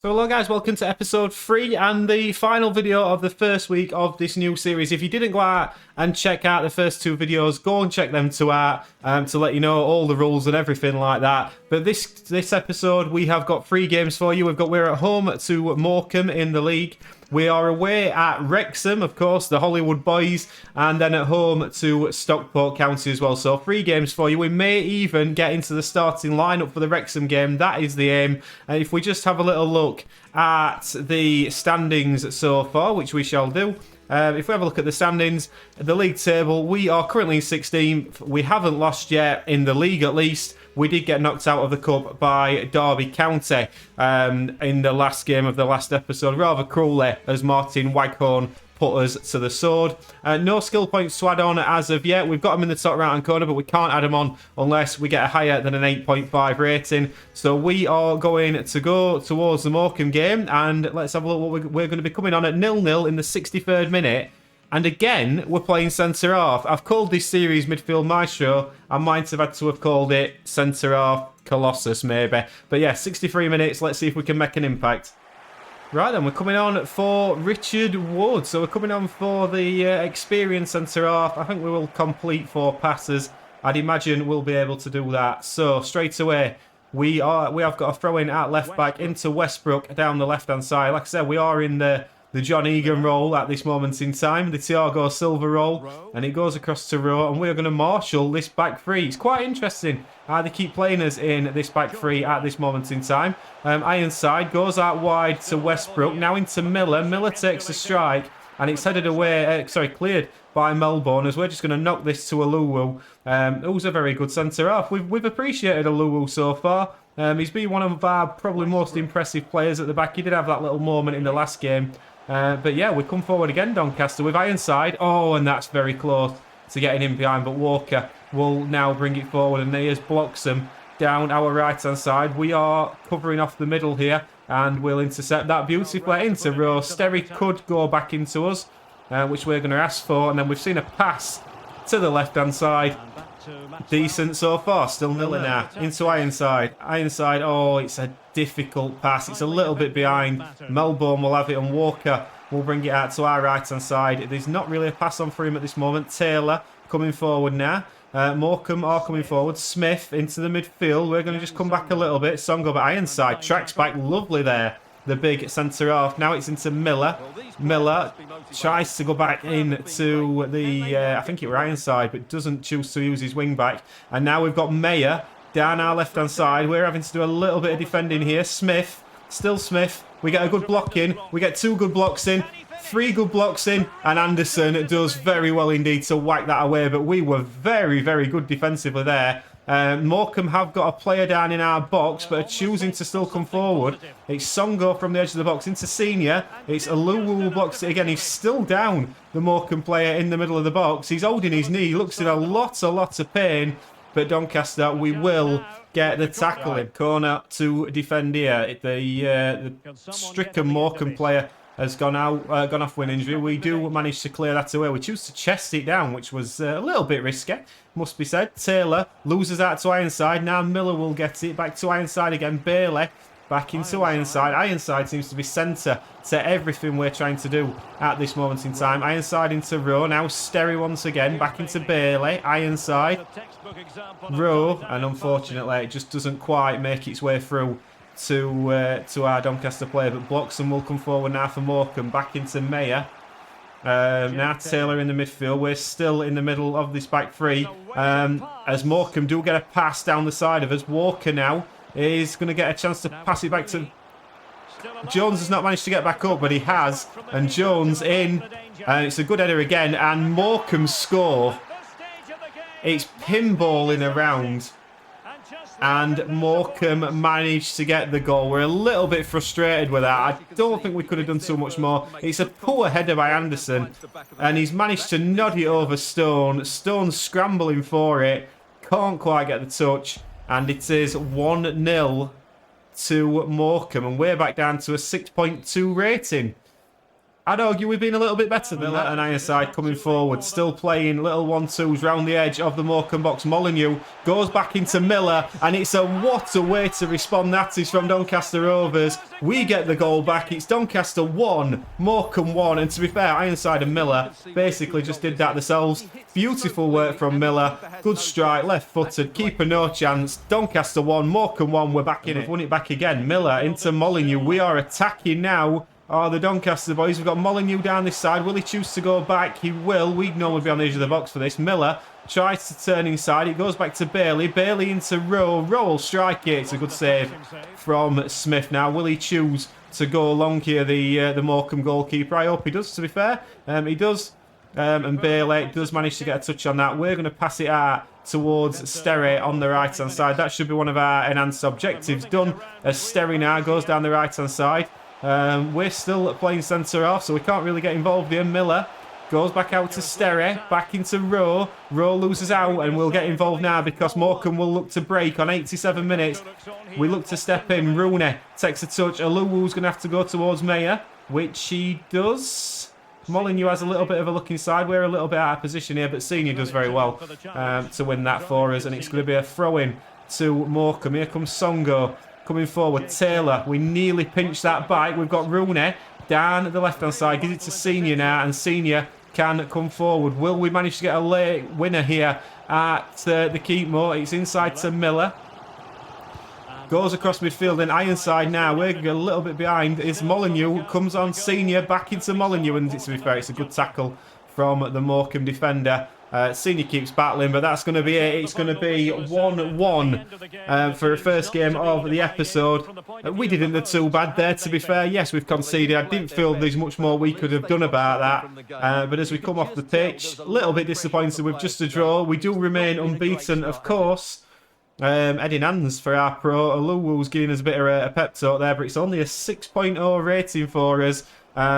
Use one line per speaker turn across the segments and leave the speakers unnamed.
So hello guys, welcome to episode 3 and the final video of the first week of this new series. If you didn't go out and check out the first 2 videos, go and check them to let you know all the rules and everything like that. But this episode we have got 3 games for you. We're at home to Morecombe in the league. We are away at Wrexham, of course, the Hollywood boys, and then at home to Stockport County as well. So 3 games for you. We may even get into the starting lineup for the Wrexham game. That is the aim. If we just have a little look at the standings so far, which we shall do. If we have a look at the standings, the league table, we are currently in 16th. We haven't lost yet in the league, at least. We did get knocked out of the cup by Derby County in the last game of the last episode, rather cruelly, as Martin Waghorn put us to the sword. No skill points to add on as of yet. We've got them in the top right-hand corner, but we can't add them on unless we get a higher than an 8.5 rating. So we are going to go towards the Morecombe game, and let's have a look what we're going to be coming on at 0-0 in the 63rd minute. And again, we're playing centre-half. I've called this series Midfield Maestro. I might have had to have called it centre-half Colossus, maybe. But yeah, 63 minutes. Let's see if we can make an impact. Right then, we're coming on for Richard Wood. So we're coming on for the experienced centre-half. I think we will complete 4 passes. I'd imagine we'll be able to do that. So straight away, we have got a throw-in at left-back into Westbrook down the left-hand side. Like I said, we are in the John Egan role at this moment in time, the Thiago Silva role, and it goes across to Rowe, and we're going to marshal this back 3. It's quite interesting how they keep playing us in this back 3 at this moment in time. Ironside goes out wide to Westbrook, now into Miller. Miller takes a strike, and it's headed away, cleared by Melbourne, as we're just going to knock this to Aluwu, who's a very good centre-half. We've appreciated Aluwu so far. He's been one of our probably most impressive players at the back. He did have that little moment in the last game. But yeah, we come forward again, Doncaster, with Ironside. Oh, and that's very close to getting in behind. But Walker will now bring it forward, and Nayers blocks them down our right-hand side. We are covering off the middle here, and we'll intercept that beautifully into Rowe. Sterry could go back into us, which we're going to ask for. And then we've seen a pass to the left-hand side. Decent so far, still 0 now. Into Ironside. Ironside, oh, it's a difficult pass. It's a little bit behind. Melbourne will have it, and Walker will bring it out to our right-hand side. There's not really a pass on for him at this moment. Taylor coming forward now. Morecombe are coming forward. Smith into the midfield. We're going to just come back a little bit. Songo, but Ironside tracks back. Lovely there. The big centre-half. Now it's into Miller. Miller tries to go back into the, I think it was Ironside, but doesn't choose to use his wing-back. And now we've got Mayer down our left-hand side. We're having to do a little bit of defending here. Smith, still Smith. We get a good block in. We get 2 good blocks in. 3 good blocks in. And Anderson does very well indeed to whack that away. But we were very, very good defensively there. Morecombe have got a player down in our box, but are choosing to still come forward. It's Songo from the edge of the box into Senior. It's Aluwu who blocks it again. He's still down, the Morecombe player in the middle of the box. He's holding his knee. He looks in a lot of pain. But Doncaster, we will get the tackle in. Corner to defend here. The stricken Morecombe player has gone off with an injury. We do manage to clear that away. We choose to chest it down, which was a little bit risky, must be said. Taylor loses out to Ironside. Now Miller will get it back to Ironside again. Bailey back into Ironside. Ironside seems to be centre to everything we're trying to do at this moment in time. Ironside into Rowe. Now Sterry once again. Back into Bailey. Ironside. Rowe. And unfortunately, it just doesn't quite make its way through to our Doncaster player, but Bloxham will come forward now for Morecombe. Back into Mayer. Now Taylor in the midfield. We're still in the middle of this back 3. As Morecombe do get a pass down the side of us. Walker now is going to get a chance to pass it back to Jones. Has not managed to get back up, but he has. And Jones in. And it's a good header again. And Morecombe score. It's pinballing around. And Morecombe managed to get the goal. We're a little bit frustrated with that. I don't think we could have done so much more. It's a poor header by Anderson. And he's managed to nod it over Stone. Stone's scrambling for it. Can't quite get the touch. And it is 1-0 to Morecombe. And we're back down to a 6.2 rating. I'd argue we've been a little bit better than that. And Ironside coming forward, still playing little 1-2s round the edge of the Morecombe box. Molyneux goes back into Miller, and it's what a way to respond that is from Doncaster Rovers. We get the goal back. It's Doncaster 1, Morecombe 1. And to be fair, Ironside and Miller basically just did that themselves. Beautiful work from Miller. Good strike, left-footed, keeper no chance. Doncaster 1, Morecombe 1. We're back in it. We've won it back again. Miller into Molyneux. We are attacking now. Oh, the Doncaster boys. We've got Molyneux down this side. Will he choose to go back? He will. We'd normally be on the edge of the box for this. Miller tries to turn inside. It goes back to Bailey. Bailey into Rowe. Rowe will strike it. It's a good save from Smith. Now, will he choose to go long here, the Morecombe goalkeeper? I hope he does, to be fair. He does. And Bailey does manage to get a touch on that. We're going to pass it out towards Sterry on the right-hand side. That should be one of our enhanced objectives done, as Sterry now goes down the right-hand side. We're still playing centre off, so we can't really get involved here. Miller goes back out to Sterry, back into Rowe. Rowe loses out, and we'll get involved now because Morecombe will look to break on 87 minutes. We look to step in. Rooney takes a touch. Aluwu's going to have to go towards Mayer, which he does. Molyneux has a little bit of a look inside. We're a little bit out of position here, but Senior does very well to win that for us, and it's going to be a throw-in to Morecombe. Here comes Songo. Coming forward, Taylor. We nearly pinched that bike. We've got Rooney down the left-hand side. Gives it to Senior now, and Senior can come forward. Will we manage to get a late winner here at the Keepmoor? It's inside to Miller. Goes across midfield, and Ironside now. We're a little bit behind. It's Molyneux. Comes on Senior. Back into Molyneux, and to be fair, it's a good tackle from the Morecombe defender. Senior keeps battling, but that's going to be it. It's going to be 1-1 for the first game of the episode. We didn't do too bad there, to be fair. Yes, we've conceded. I didn't feel there's much more we could have done about that. But as we come off the pitch, a little bit disappointed with just a draw. We do remain unbeaten, of course. Heading hands for our pro. Aluwu's giving us a bit of a pep talk there, but it's only a 6.0 rating for us.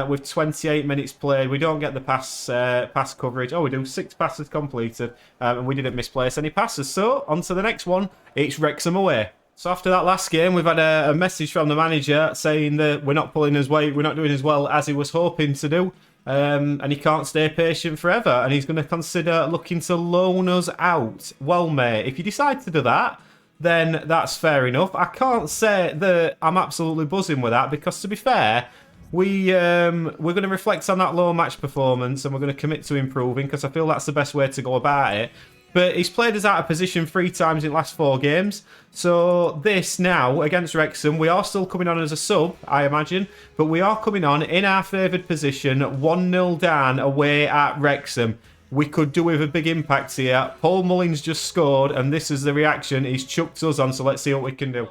With 28 minutes played. We don't get the pass coverage. Oh, we do. 6 passes completed. And we didn't misplace any passes. So, on to the next one. It's Wrexham away. So, after that last game, we've had a message from the manager saying that we're not pulling his weight. We're not doing as well as he was hoping to do. And he can't stay patient forever. And he's going to consider looking to loan us out. Well, mate, if you decide to do that, then that's fair enough. I can't say that I'm absolutely buzzing with that because, to be fair, we're going to reflect on that low match performance and we're going to commit to improving because I feel that's the best way to go about it. But he's played us out of position 3 times in the last 4 games. So this now, against Wrexham, we are still coming on as a sub, I imagine. But we are coming on in our favoured position, 1-0 down away at Wrexham. We could do with a big impact here. Paul Mullins just scored, and this is the reaction. He's chucked us on, so let's see what we can do.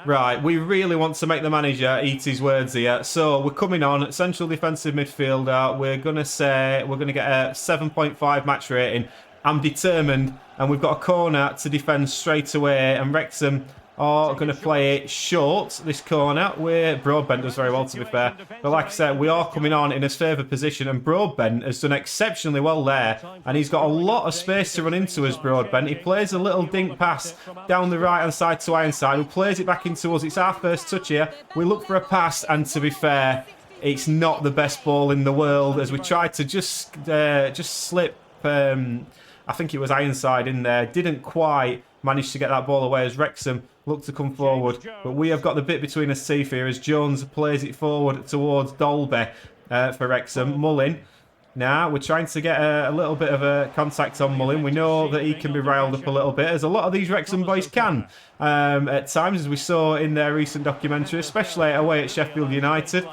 Right, we really want to make the manager eat his words here. So we're coming on, central defensive midfielder. We're going to say we're going to get a 7.5 match rating. I'm determined, and we've got a corner to defend straight away, and Wrexham are going to play it short, this corner, where Broadbent does very well, to be fair. But like I said, we are coming on in his favoured position, and Broadbent has done exceptionally well there, and he's got a lot of space to run into us, Broadbent. He plays a little dink pass down the right-hand side to Ironside, who plays it back into us. It's our first touch here. We look for a pass, and to be fair, it's not the best ball in the world, as we tried to just slip... I think it was Ironside in there. Didn't quite manage to get that ball away as Wrexham looked to come forward. But we have got the bit between us teeth here as Jones plays it forward towards Dolby for Wrexham. Mullin. Now, we're trying to get a little bit of a contact on Mullin. We know that he can be riled up a little bit, as a lot of these Wrexham boys can at times, as we saw in their recent documentary, especially away at Sheffield United.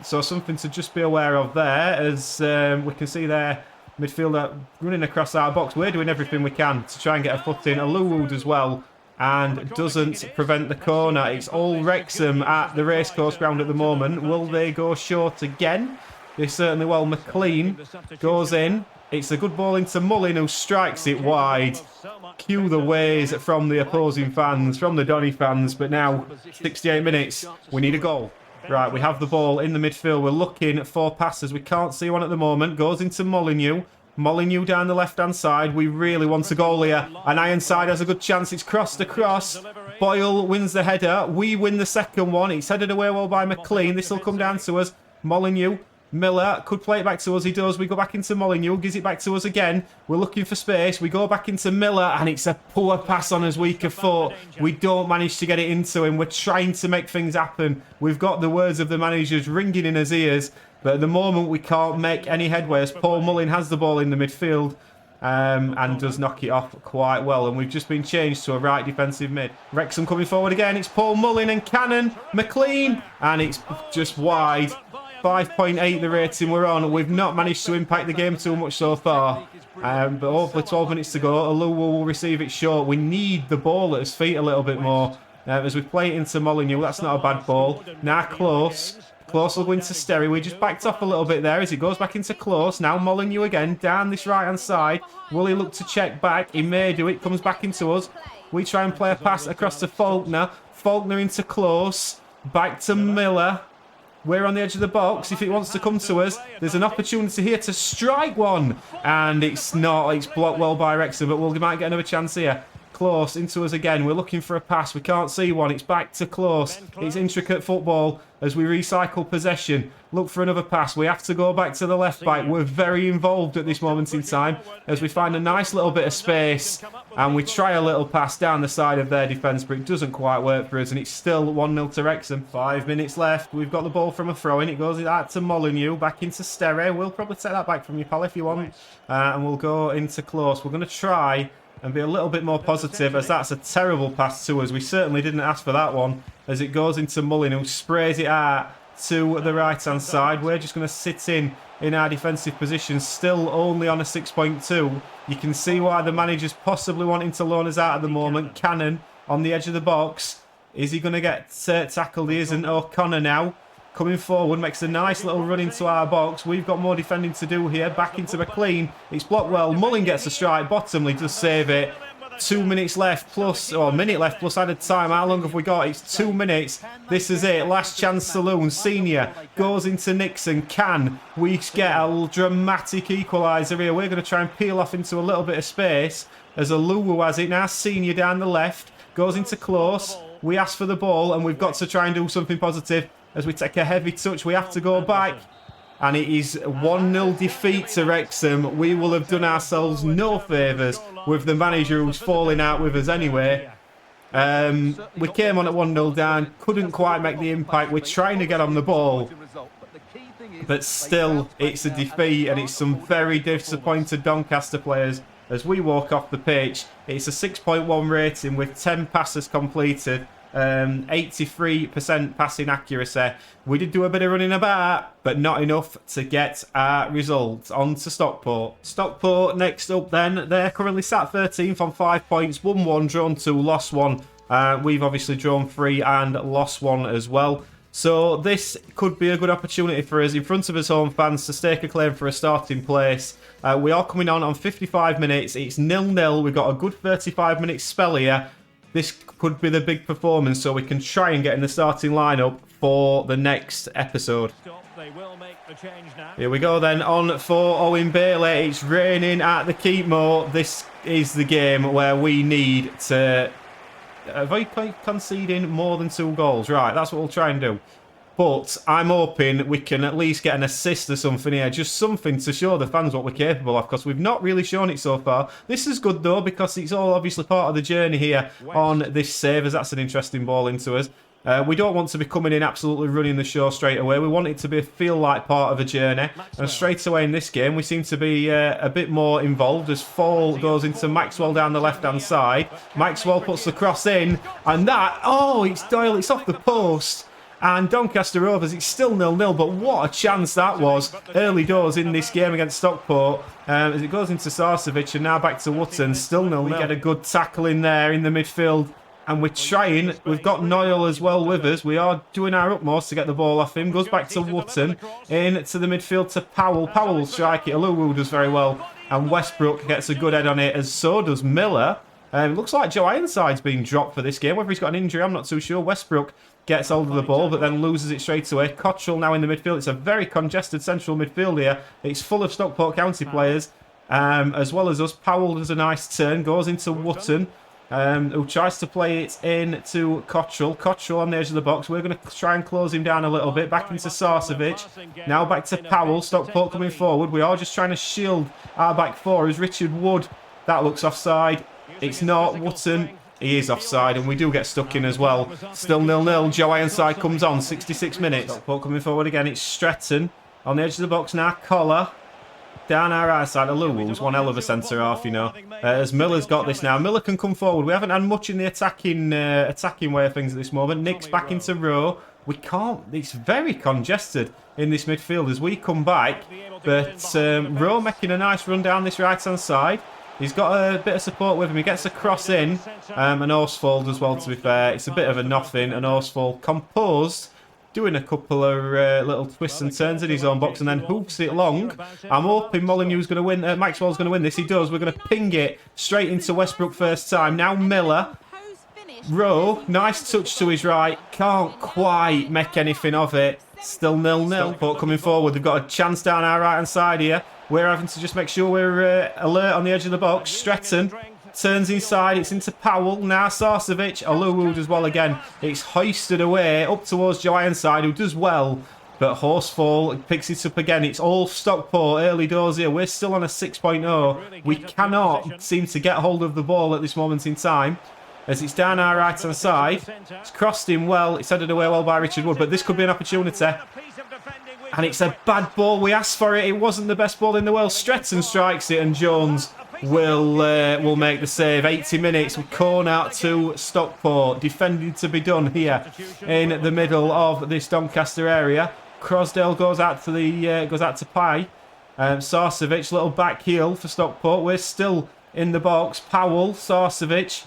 So something to just be aware of there, as we can see there, midfielder running across our box. We're doing everything we can to try and get a foot in. Aluwu does well and doesn't prevent the corner. It's all Wrexham at the racecourse ground at the moment. Will they go short again? They certainly will. McLean goes in. It's a good ball into Mullin, who strikes it wide. Cue the ways from the opposing fans, from the Donny fans. But now, 68 minutes, we need a goal. Right, we have the ball in the midfield. We're looking for passes. We can't see one at the moment. Goes into Molyneux. Molyneux down the left-hand side. We really want a goal here. And Ironside has a good chance. It's crossed across. Boyle wins the header. We win the second one. It's headed away well by McLean. This will come down to us. Molyneux. Miller could play it back to us. He does. We go back into Molyneux. Gives it back to us again. We're looking for space. We go back into Miller, and it's a poor pass on his weaker foot. We don't manage to get it into him. We're trying to make things happen. We've got the words of the managers ringing in his ears, but at the moment we can't make any headway as Paul Mullin has the ball in the midfield. And does knock it off quite well. And we've just been changed to a right defensive mid. Wrexham coming forward again. It's Paul Mullin and Cannon. McLean. And it's just wide. 5.8 the rating we're on. We've not managed to impact the game too much so far. But hopefully 12 minutes to go. Aluwa will receive it short. We need the ball at his feet a little bit more. As we play it into Molyneux. That's not a bad ball. Now Close. Close will go into Sterry. We just backed off a little bit there as it goes back into Close. Now Molyneux again down this right-hand side. Will he look to check back? He may do it. Comes back into us. We try and play a pass across to Faulkner. Faulkner into Close. Back to Miller. We're on the edge of the box. If it wants to come to us, there's an opportunity here to strike one. And it's not. It's blocked well by Wrexham, but we might get another chance here. Close into us again. We're looking for a pass. We can't see one. It's back to Close. It's intricate football as we recycle possession. Look for another pass. We have to go back to the left back. We're very involved at this moment in time as we find a nice little bit of space and we try a little pass down the side of their defence, but it doesn't quite work for us and it's still 1-0 to Wrexham. 5 minutes left. We've got the ball from a throw-in. It goes out to Molyneux. Back into Sterry. We'll probably take that back from you, pal, if you want. And we'll go into Close. We're going to try and be a little bit more positive as that's a terrible pass to us. We certainly didn't ask for that one as it goes into Mullin who sprays it out to the right-hand side. We're just going to sit in our defensive position, still only on a 6.2. You can see why the manager's possibly wanting to loan us out at the moment. Cannon on the edge of the box. Is he going to get tackled? He isn't. O'Connor now. Coming forward, makes a nice little run into our box. We've got more defending to do here. Back into McLean. It's blocked well. Mullin gets a strike. Bottomley does save it. 2 minutes left plus, or a minute left plus added time. How long have we got? It's 2 minutes. This is it. Last chance saloon. Senior goes into Nixon. Can we get a dramatic equaliser here? We're going to try and peel off into a little bit of space as Aluwa has it now. Senior down the left. Goes into Close. We ask for the ball and we've got to try and do something positive. As we take a heavy touch, we have to go back. And it is 1-0 defeat to Wrexham. We will have done ourselves no favours with the manager who's falling out with us anyway. We came on at 1-0 down. Couldn't quite make the impact. We're trying to get on the ball. But still, it's a defeat. And it's some very disappointed Doncaster players as we walk off the pitch. It's a 6.1 rating with 10 passes completed. 83% passing accuracy. We did do a bit of running about, but not enough to get our result. On to Stockport. Stockport next up then. They're currently sat 13th on 5 points. Won 1, drawn 2, lost 1. We've obviously drawn 3 and lost 1 as well. So this could be a good opportunity for us in front of us home fans to stake a claim for a starting place. We are coming on 55 minutes. It's 0-0. We've got a good 35-minute spell here. This could be the big performance so we can try and get in the starting lineup for the next episode. Here we go then, on for Owen Bailey. It's raining at the Keepmoor. This is the game where we need to avoid conceding more than 2 goals. Right, that's what we'll try and do. But I'm hoping we can at least get an assist or something here. Just something to show the fans what we're capable of. Because we've not really shown it so far. This is good though. Because it's all obviously part of the journey here on this save. As that's an interesting ball into us. We don't want to be coming in absolutely running the show straight away. We want it to feel like part of a journey. And straight away in this game, we seem to be a bit more involved as Fall goes into Maxwell down the left-hand side. Maxwell puts the cross in. And that, oh, it's Doyle. It's off the post. And Doncaster Rovers, it's still 0-0, but what a chance that was early doors in this game against Stockport. As it goes into Sarcevic and now back to Wootton, still 0-0. We get a good tackle in there in the midfield. And we're trying. We've got Noyle as well with us. We are doing our utmost to get the ball off him. Goes back to Wootton. Into the midfield to Powell. Powell will strike it. Aluwu does very well. And Westbrook gets a good head on it, as so does Miller. Looks like Joe Ironside's been dropped for this game. Whether he's got an injury, I'm not too sure. Westbrook gets hold of the ball, but then loses it straight away. Cottrell now in the midfield. It's a very congested central midfield here. It's full of Stockport County players, as well as us. Powell does a nice turn. Goes into Wootton. who tries to play it in to Cottrell. Cottrell on the edge of the box. We're going to try and close him down a little bit. Back into Sarcevic. Now back to Powell. Stockport coming forward. We are just trying to shield our back four as Richard Wood. That looks offside. It's not. Wootton. He is offside, and we do get stuck in as well. Still 0-0. Joe Ironside comes on. 66 minutes. Stockport coming forward again. It's Stretton on the edge of the box now. Collar. Down our right side, Aluwu's one hell of a centre-half, you know. As Miller's got this now. Miller can come forward. We haven't had much in the attacking way of things at this moment. Nick's back into row. We can't... It's very congested in this midfield as we come back. But Rowe making a nice run down this right-hand side. He's got a bit of support with him. He gets a cross in. An Horsford as well, to be fair. It's a bit of a nothing. An Horsford composed. Doing a couple of little twists and turns in his own box and then hoofs it long. I'm hoping Molyneux's going to win. Maxwell's going to win this. He does. We're going to ping it straight into Westbrook first time. Now Miller. Rowe. Nice touch to his right. Can't quite make anything of it. Still 0-0. Stockport coming forward. They've got a chance down our right-hand side here. We're having to just make sure we're alert on the edge of the box. Stretton. Turns inside, it's into Powell, now Sarcevic, Aluwood as well again. It's hoisted away up towards Joe Ironside, who does well, but Horsfall picks it up again. It's all Stockport, early doors here. We're still on a 6.0. We cannot seem to get hold of the ball at this moment in time, as it's down our right-hand side. It's crossed him well, it's headed away well by Richard Wood, but this could be an opportunity. And it's a bad ball, we asked for it, it wasn't the best ball in the world. Stretton strikes it and Jones will make the save. 80 minutes, corner to Stockport. Defending to be done here in the middle of this Doncaster area. Crosdale goes out to Pye. Sarcevic, little back heel for Stockport. We're still in the box. Powell, Sarcevic.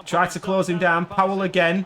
Try to close him down. Powell again.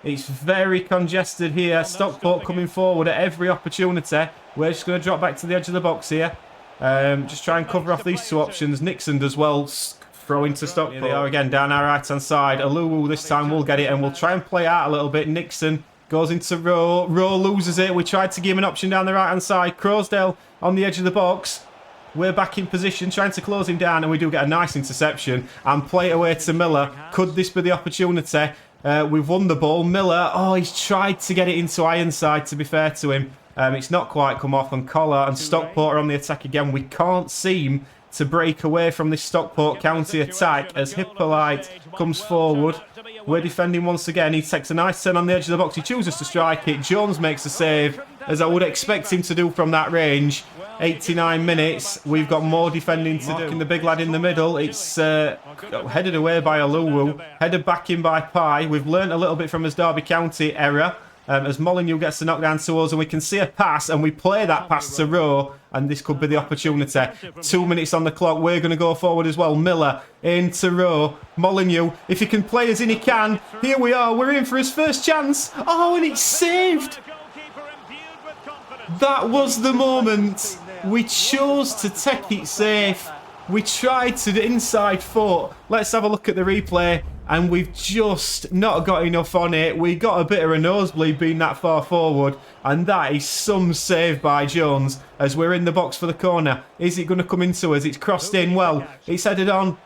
It's very congested here. Stockport coming forward at every opportunity. We're just going to drop back to the edge of the box here. Just try and cover off these two options. Nixon does well, throwing to Stockport. Here they are again, down our right-hand side. Aluwu this time will get it, and we'll try and play out a little bit. Nixon goes into Rowe. Rowe loses it. We tried to give him an option down the right-hand side. Crosdale on the edge of the box. We're back in position, trying to close him down, and we do get a nice interception. And play it away to Miller. Could this be the opportunity? We've won the ball. Miller, he's tried to get it into Ironside, to be fair to him. It's not quite come off on Collar, and Stockport are on the attack again. We can't seem to break away from this Stockport county attack as Hippolyte comes forward. We're defending once again. He takes a nice turn on the edge of the box. He chooses to strike it. Jones makes a save, as I would expect him to do from that range. 89 minutes. We've got more defending to do. And the big lad in the middle. It's headed away by Aluwu. Headed back in by Pye. We've learnt a little bit from his Derby County error. As Molyneux gets the knockdown to us, and we can see a pass, and we play that pass to Rowe, and this could be the opportunity. 2 minutes on the clock. We're going to go forward as well. Miller into Rowe. Molyneux, if he can play as in he can. Here we are. We're in for his first chance. Oh, and it's saved. That was the moment. We chose to take it safe. We tried to the inside foot. Let's have a look at the replay. And we've just not got enough on it. We got a bit of a nosebleed being that far forward. And that is some save by Jones as we're in the box for the corner. Is it going to come into us? It's crossed in well. It's headed on.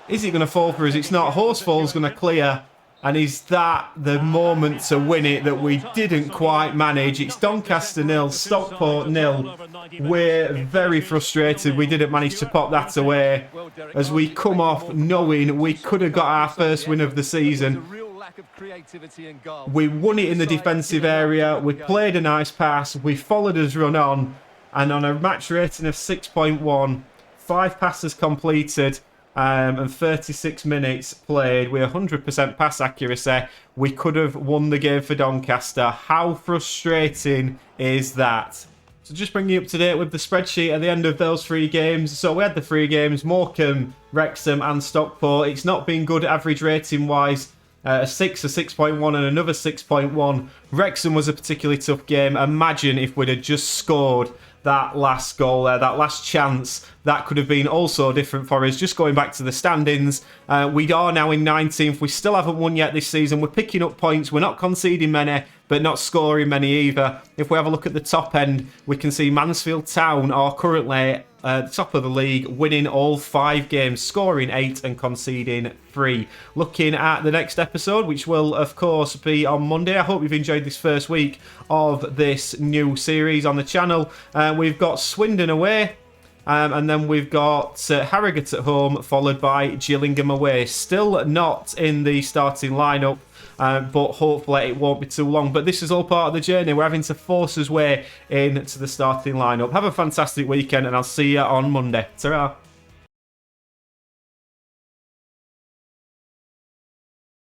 Is it going to fall for us? It's not. Horsfall's going to clear. And is that the moment to win it that we didn't quite manage? It's Doncaster 0, Stockport 0. We're very frustrated we didn't manage to pop that away as we come off knowing we could have got our first win of the season. We won it in the defensive area. We played a nice pass. We followed us run on. And on a match rating of 6.1, 5 passes completed. And 36 minutes played with 100% pass accuracy. We could have won the game for Doncaster. How frustrating is that? So just bringing you up to date with the spreadsheet at the end of those 3 games. So we had the 3 games, Morecombe, Wrexham and Stockport. It's not been good average rating wise. A 6, a 6.1 and another 6.1. Wrexham was a particularly tough game. Imagine if we'd have just scored that last goal there, that last chance. That could have been also different for us. Just going back to the standings, we are now in 19th. We still haven't won yet this season. We're picking up points. We're not conceding many. but not scoring many either. If we have a look at the top end, we can see Mansfield Town are currently top of the league, winning all 5 games, scoring 8 and conceding 3. Looking at the next episode, which will of course be on Monday. I hope you've enjoyed this first week of this new series on the channel. We've got Swindon away, and then we've got Harrogate at home, followed by Gillingham away. Still not in the starting lineup, but hopefully it won't be too long. But this is all part of the journey. We're having to force our way into the starting lineup. Have a fantastic weekend, and I'll see you on Monday. Ta-ra.